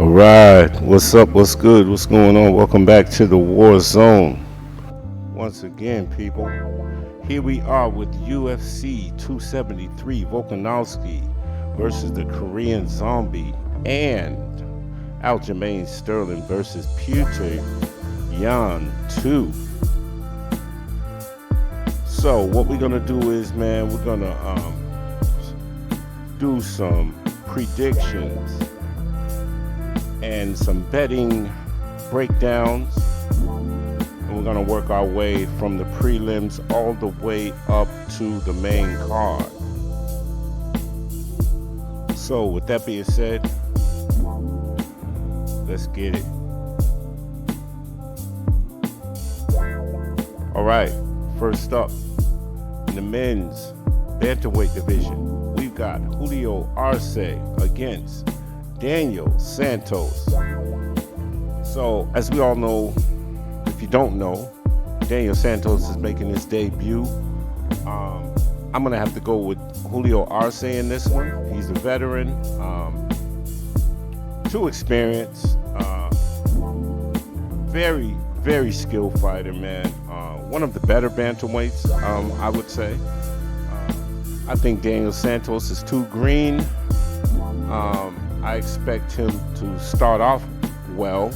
All right, what's up? What's good? What's going on? Welcome back to the War Zone. Once again, people, here we are with UFC 273 Volkanovski versus the Korean Zombie and Aljamain Sterling versus Petr Yan 2. So what we're gonna do is, man, we're gonna do some predictions and some betting breakdowns, and we're going to work our way from the prelims all the way up to the main card. So with that being said, let's get it. All right, first up in the men's bantamweight division, we've got Julio Arce against Daniel Santos. So, as we all know, if you don't know, Daniel Santos is making his debut. I'm going to have to go with Julio Arce in this one. He's a veteran, too experienced, very, very skilled fighter, man. One of the better bantamweights, I would say. I think Daniel Santos is too green. I expect him to start off well,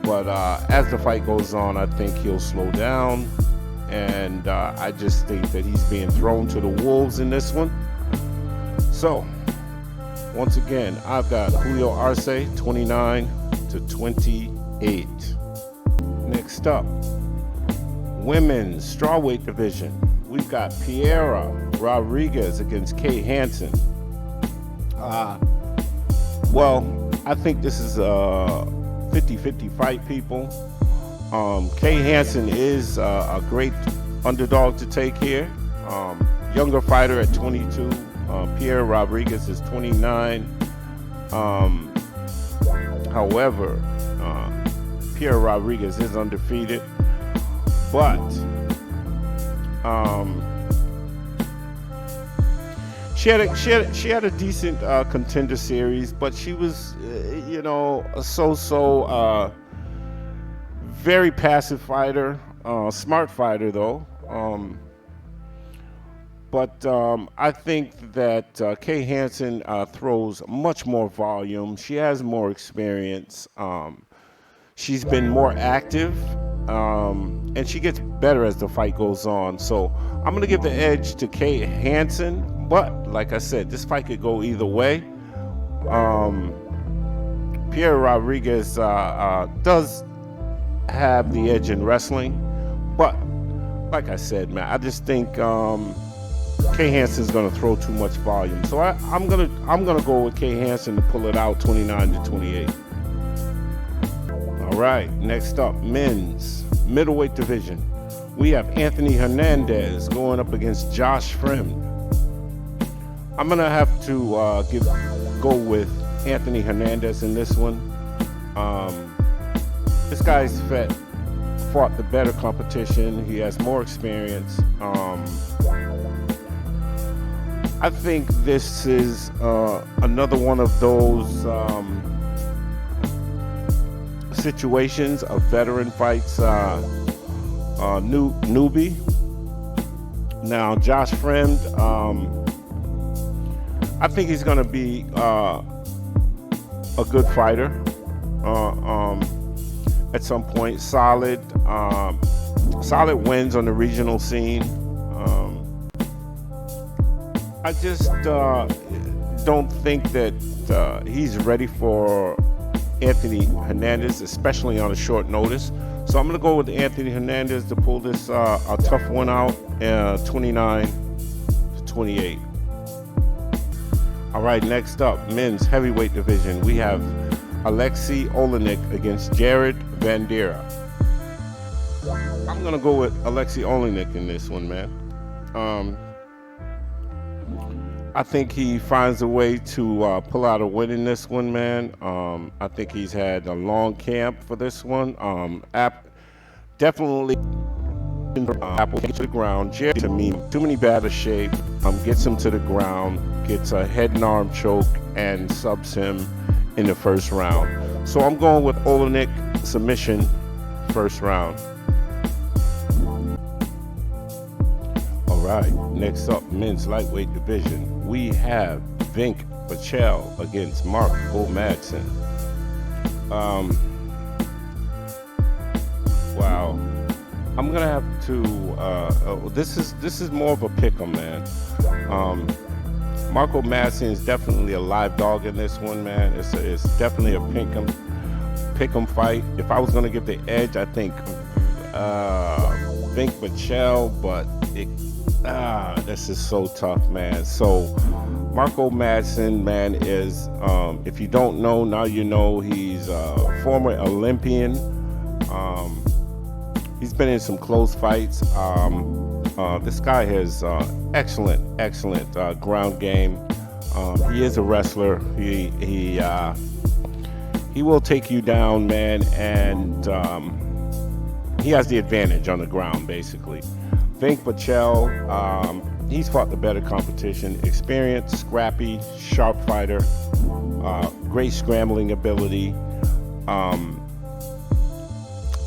but as the fight goes on, I think he'll slow down, and I just think that he's being thrown to the wolves in this one. So, once again, I've got Julio Arce 29-28. Next up, women's strawweight division. We've got Piera Rodriguez against Kay Hansen. Well, I think this is a 50-50 fight, people. Kay Hansen is a great underdog to take here. Younger fighter at 22. Piera Rodriguez is 29. However, Piera Rodriguez is undefeated. But She had a decent contender series, but she was, a so-so, very passive fighter, smart fighter though. But I think that Kay Hansen throws much more volume. She has more experience. She's been more active, and she gets better as the fight goes on. So I'm going to give the edge to Kay Hansen. But like I said, this fight could go either way. Piera Rodriguez does have the edge in wrestling, but like I said, man, I just think Kay Hansen's gonna throw too much volume. So I'm gonna go with Kay Hansen to pull it out 29-28. All right, next up, men's middleweight division. We have Anthony Hernandez going up against Josh Fremd. I'm going to have to go with Anthony Hernandez in this one. This guy's fought the better competition. He has more experience. I think this is another one of those situations of veteran fights, newbie. Now, Josh Fremd, I think he's going to be a good fighter at some point. Solid wins on the regional scene. I just don't think that he's ready for Anthony Hernandez, especially on a short notice. So I'm going to go with Anthony Hernandez to pull this a tough one out, 29-28. All right, next up, men's heavyweight division. We have Aleksei Oleinik against Vanderaa. I'm going to go with Aleksei Oleinik in this one, man. I think he finds a way to pull out a win in this one, man. I think he's had a long camp for this one. Definitely Apple to the ground. Jerry, to me, too many bad of shape. Gets him to the ground, gets a head and arm choke, and subs him in the first round. So I'm going with Oleinik submission first round. All right, next up, men's lightweight division. We have Vinc Pichel against Madsen. Wow, I'm gonna have to. This is more of a pick'em, man. Madsen is definitely a live dog in this one, man. It's definitely a pick'em fight. If I was gonna give the edge, I think Vinc Pichel, but this is so tough, man. So Madsen, man, is if you don't know, now you know. He's a former Olympian. He's been in some close fights. This guy has excellent ground game. He is a wrestler. He will take you down, man, and he has the advantage on the ground, basically. Vinc Pichel, he's fought the better competition. Experienced, scrappy, sharp fighter, great scrambling ability.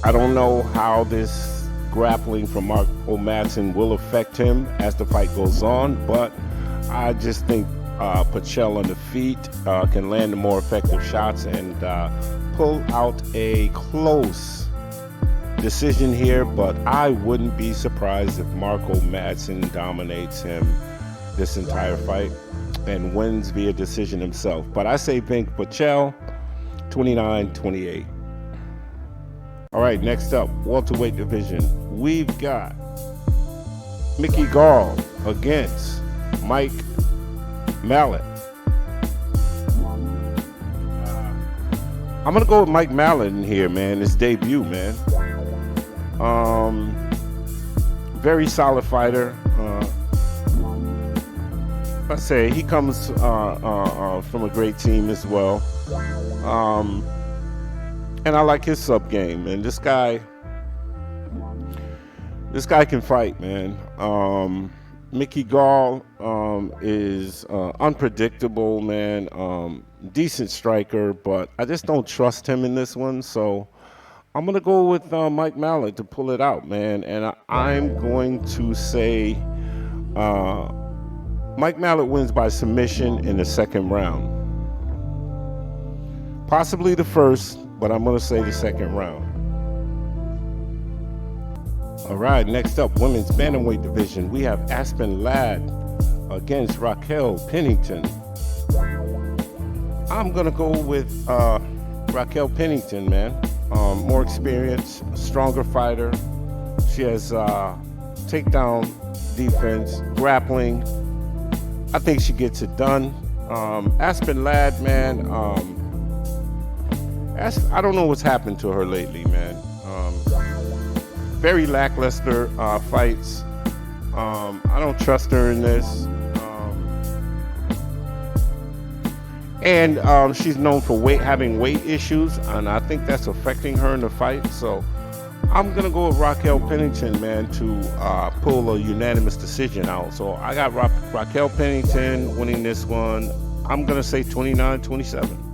I don't know how this grappling from Madsen will affect him as the fight goes on, but I just think Pichel on the feet can land the more effective shots and pull out a close decision here, but I wouldn't be surprised if Madsen dominates him this entire fight and wins via decision himself. But I say Vinc Pichel, 29-28. All right, next up, welterweight division. We've got Mickey Gall against Mike Malott. I'm gonna go with Mike Malott in here, man. His debut, man. Very solid fighter. I say he comes from a great team as well. And I like his sub game, man. This guy can fight, man. Mickey Gall is unpredictable, man. Decent striker, but I just don't trust him in this one. So I'm gonna go with Mike Malott to pull it out, man. And I'm going to say Mike Malott wins by submission in the second round. Possibly the first, but I'm going to say the second round. All right, next up, women's bantamweight division. We have Aspen Ladd against Raquel Pennington. I'm going to go with Raquel Pennington, man. More experienced, stronger fighter. She has takedown defense, grappling. I think she gets it done. Aspen Ladd, man, I don't know what's happened to her lately, man. Very lackluster fights. I don't trust her in this. And she's known for having weight issues, and I think that's affecting her in the fight. So I'm gonna go with Raquel Pennington, man, to pull a unanimous decision out. So I got Raquel Pennington winning this one. I'm gonna say 29-27.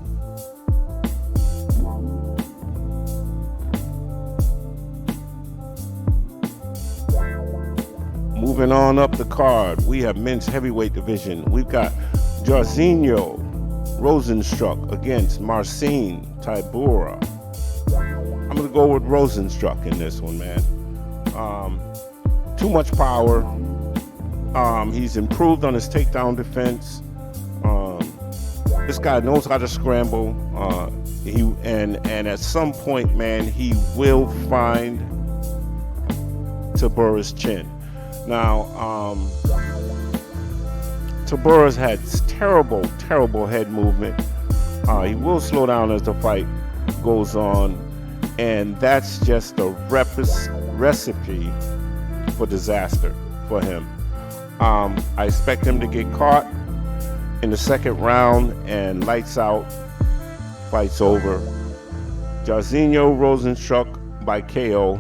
Moving on up the card, we have men's heavyweight division. We've got Jairzinho Rozenstruik against Marcin Tybura. I'm going to go with Rozenstruik in this one, man. Too much power. He's improved on his takedown defense. This guy knows how to scramble. And at some point, man, he will find Tybura's chin. Now, Tybura's had terrible head movement. He will slow down as the fight goes on, and that's just a recipe for disaster for him. I expect him to get caught in the second round and lights out, fight's over. Jairzinho Rozenstruik by KO,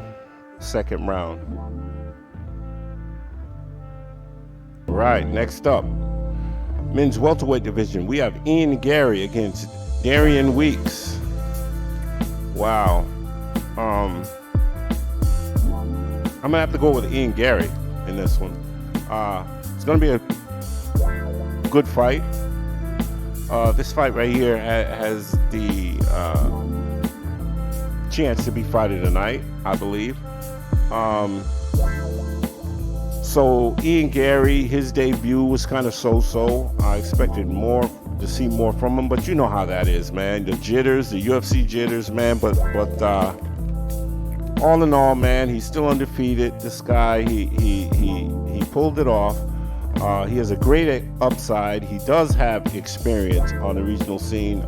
second round. All right, next up, men's welterweight division. We have Garry against Darian Weeks. Wow. I'm gonna have to go with Ian Garry in this one. It's gonna be a good fight. This fight right here has the chance to be fight of the night, I believe. So Ian Garry, his debut was kind of so-so. I expected to see more from him, but you know how that is, man. The jitters, the UFC jitters, man. But all in all, man, he's still undefeated. This guy, he pulled it off. He has a great upside. He does have experience on the regional scene.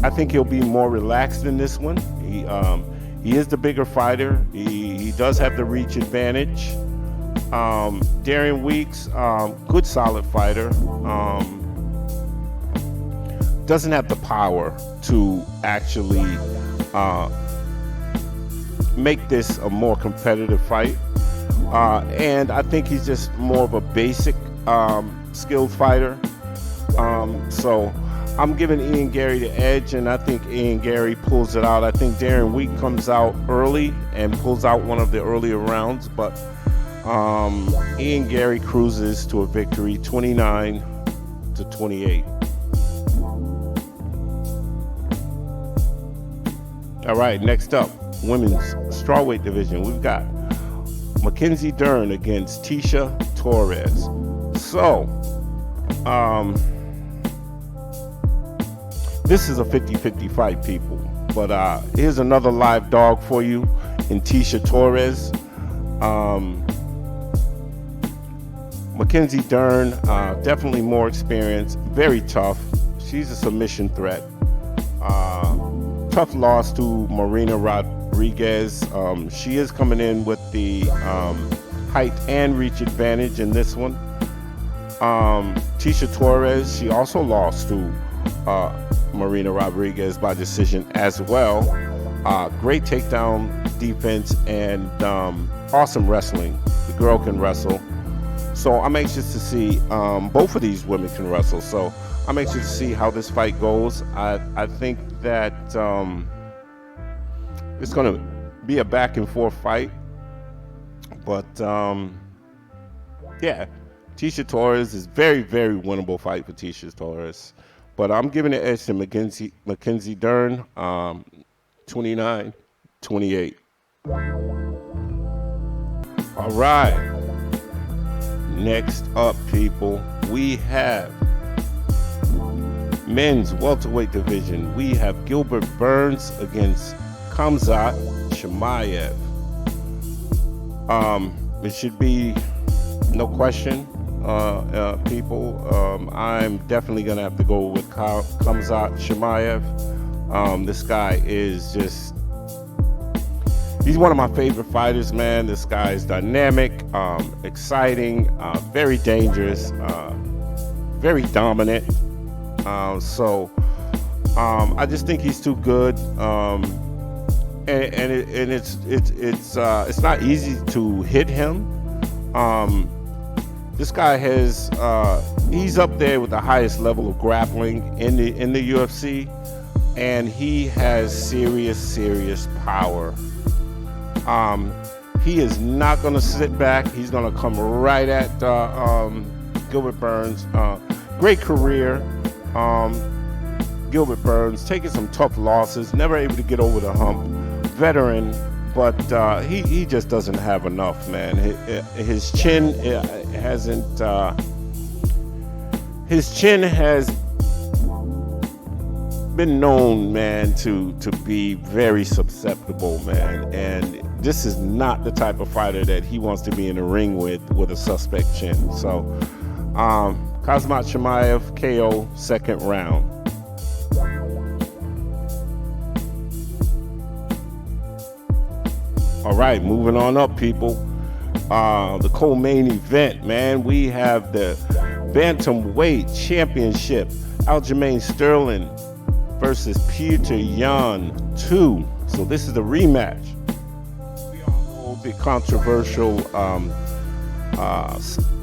I think he'll be more relaxed in this one. He is the bigger fighter. He does have the reach advantage. Darian Weeks, good solid fighter. Doesn't have the power to actually make this a more competitive fight. And I think he's just more of a basic skilled fighter. So I'm giving Ian Garry the edge, and I think Ian Garry pulls it out. I think Darian Weeks comes out early and pulls out one of the earlier rounds, but Ian Garry cruises to a victory, 29-28. All right, next up, women's strawweight division. We've got Mackenzie Dern against Tecia Torres. So, this is a 50-50 fight, people. But here's another live dog for you in Tecia Torres. Mackenzie Dern, definitely more experienced, very tough. She's a submission threat. Tough loss to Marina Rodriguez. She is coming in with the height and reach advantage in this one. Tecia Torres, she also lost to Marina Rodriguez by decision as well. Great takedown defense and awesome wrestling. The girl can wrestle. So I'm anxious to see, both of these women can wrestle. So I'm anxious to see how this fight goes. I think that it's going to be a back and forth fight. But yeah, Tecia Torres is very, very winnable fight for Tecia Torres. But I'm giving the edge to Mackenzie Dern, 29-28. All right. Next up, people, we have men's welterweight division. We have Gilbert Burns against Khamzat Chimaev. It should be no question, people. I'm definitely gonna have to go with Khamzat Chimaev. This guy is just, he's one of my favorite fighters, man. This guy is dynamic, exciting, very dangerous, very dominant. So I just think he's too good, and it's not easy to hit him. This guy has he's up there with the highest level of grappling in the UFC, and he has serious power. He is not going to sit back. He's going to come right at Gilbert Burns. Great career. Gilbert Burns taking some tough losses, never able to get over the hump. Veteran, but he just doesn't have enough, man. His chin hasn't. His chin has been known, man, to be very susceptible, man, and this is not the type of fighter that he wants to be in the ring with a suspect chin. So Khamzat Chimaev, KO, second round. All right, moving on up, people. The co-main event, man. We have the Bantamweight Championship. Aljamain Sterling versus Petr Yan 2. So this is the rematch. We all know the controversial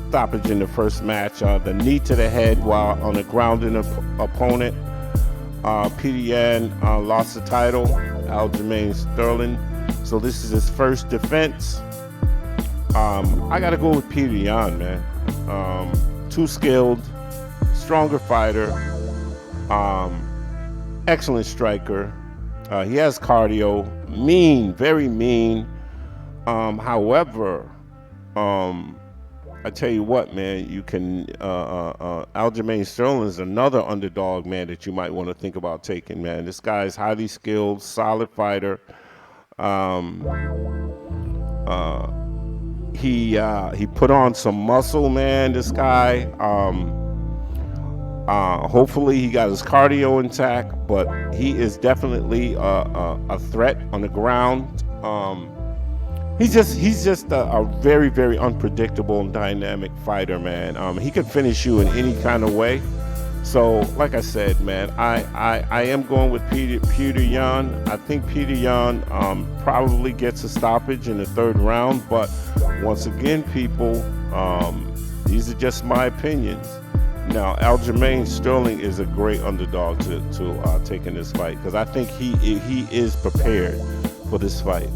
stoppage in the first match. The knee to the head while on a grounding opponent. Petr lost the title, Aljamain Sterling. So this is his first defense. I got to go with Petr, man. Too skilled, stronger fighter, excellent striker. He has cardio, mean, very mean. However, I tell you what, man, you can, Aljamain Sterling is another underdog, man, that you might want to think about taking, man. This guy is highly skilled, solid fighter. He put on some muscle, man, this guy. Hopefully he got his cardio intact, but he is definitely a threat on the ground. He's just a very, very unpredictable and dynamic fighter, man. He can finish you in any kind of way. So, like I said, man, I am going with Petr. I think Petr probably gets a stoppage in the third round. But once again, people, these are just my opinions. Now, Aljamain Sterling is a great underdog to take in this fight because I think he is prepared for this fight.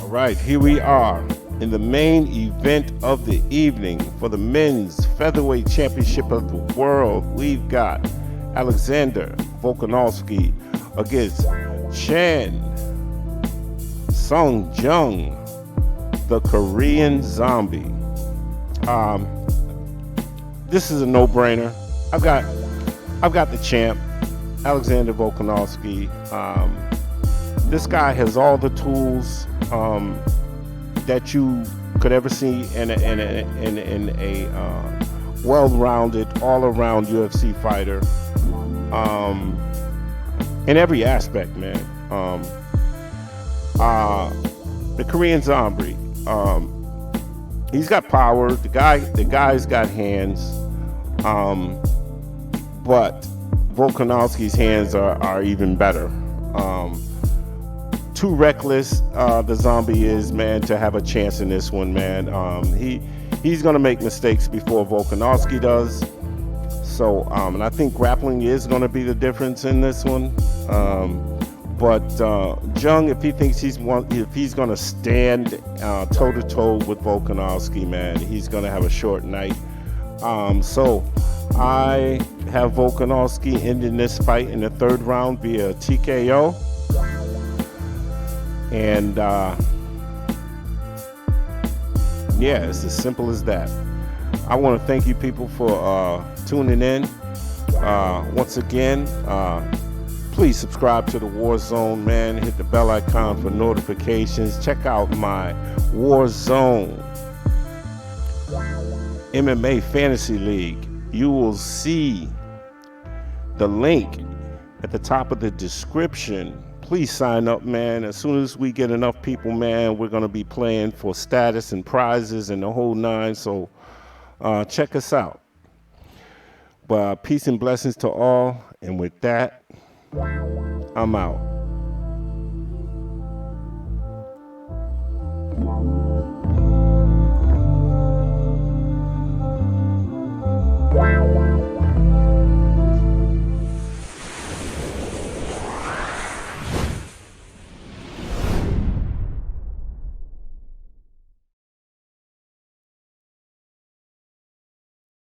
All right, here we are in the main event of the evening for the men's featherweight championship of the world. We've got Alexander Volkanovski against Chan Sung-jung, the Korean Zombie. This is a no-brainer. I've got the champ, Alexander Volkanovski. This guy has all the tools that you could ever see in a well-rounded, all-around UFC fighter. In every aspect, man. The Korean Zombie. He's got power. The guy's got hands. But Volkanovski's hands are even better. Too reckless, the Zombie is, man, to have a chance in this one, man. He's gonna make mistakes before Volkanovski does. So, and I think grappling is gonna be the difference in this one. But Jung, if he thinks he's gonna stand toe to toe with Volkanovski, man, he's gonna have a short night. So I have Volkanovski ending this fight in the third round via TKO. And yeah, it's as simple as that. I want to thank you people for tuning in. Once again, please subscribe to the War Zone, man. Hit the bell icon for notifications. Check out my War Zone MMA Fantasy League. You will see the link at the top of the description. Please sign up, man. As soon as we get enough people, man, we're going to be playing for status and prizes and the whole nine. So check us out. But peace and blessings to all. And with that, I'm out.